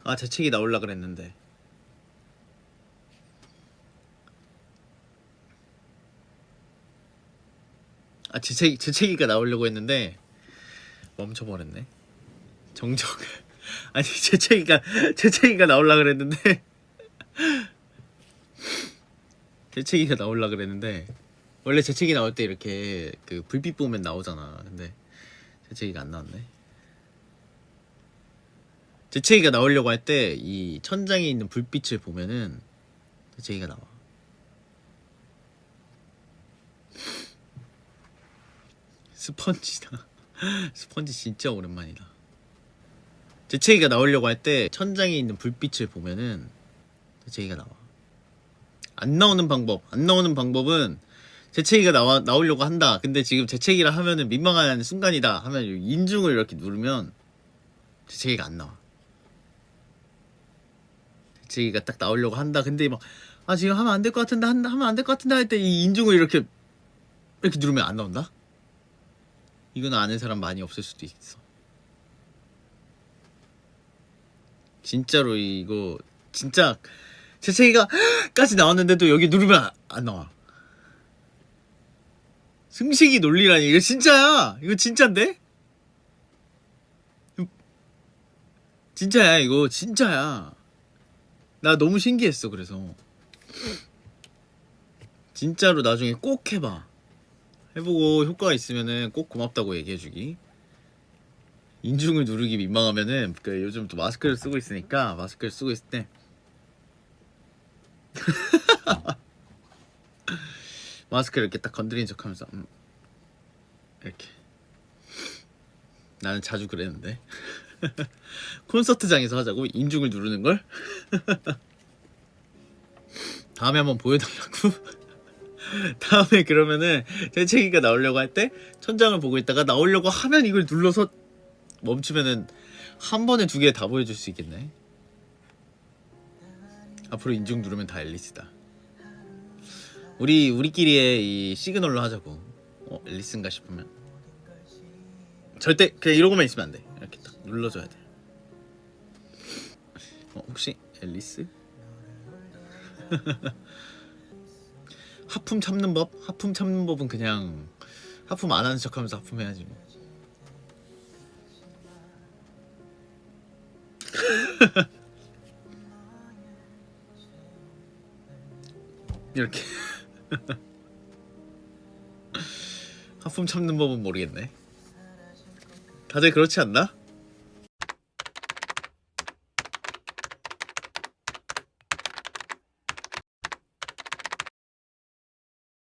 아, 재채기 나올라 그랬는데. 아, 재채기가 나오려고 했는데 멈춰버렸네. 정적. 아니, 재채기가 나올라 그랬는데 재채기가 나올라 그랬는데 원래 재채기 나올 때 이렇게 그 불빛 보면 나오잖아. 근데 재채기가 안 나왔네. 재채기가 나오려고 할 때 이 천장에 있는 불빛을 보면은 재채기가 나와. 스펀지다. 스펀지 진짜 오랜만이다. 재채기가 나오려고 할 때 천장에 있는 불빛을 보면은 재채기가 나와. 안 나오는 방법은 재채기가 나오려고 한다. 근데 지금 재채기라 하면은 민망한 순간이다 하면 인중을 이렇게 누르면 재채기가 안 나와. 재채기가 딱 나오려고 한다. 근데 막 지금 하면 안 될 것 같은데 하면 안 될 것 같은데 할 때 이 인중을 이렇게 누르면 안 나온다. 이건 아는 사람 많이 없을 수도 있어. 진짜로 이거 진짜 재채기가 까지 나왔는데도 여기 누르면 안 나와. 승식이 논리라니. 이거 진짜야. 이거 진짠데? 진짜야. 이거 진짜야. 나 너무 신기했어. 그래서 진짜로 나중에 꼭 해봐. 해보고 효과가 있으면은 꼭 고맙다고 얘기해주기. 인중을 누르기 민망하면은 그 요즘 또 마스크를 쓰고 있으니까 마스크를 쓰고 있을 때 마스크를 이렇게 딱 건드린 척하면서 이렇게. 나는 자주 그랬는데. 콘서트장에서 하자고 인중을 누르는 걸. 다음에 한번 보여달라고. 다음에 그러면은 재채기가 나오려고 할 때 천장을 보고 있다가 나오려고 하면 이걸 눌러서 멈추면은 한 번에 두 개 다 보여줄 수 있겠네. 앞으로 인중 누르면 다 앨리스다. 우리끼리의 이 시그널로 하자고. 앨리스인가 싶으면 절대 그냥 이러고만 있으면 안 돼. 이렇게 딱 눌러줘야 돼. 혹시 앨리스? 하품 참는 법? 하품 참는 법은 그냥 하품 안 하는 척하면서 하품해야지 뭐. 이렇게. 하품 참는 법은 모르겠네. 다들 그렇지 않나?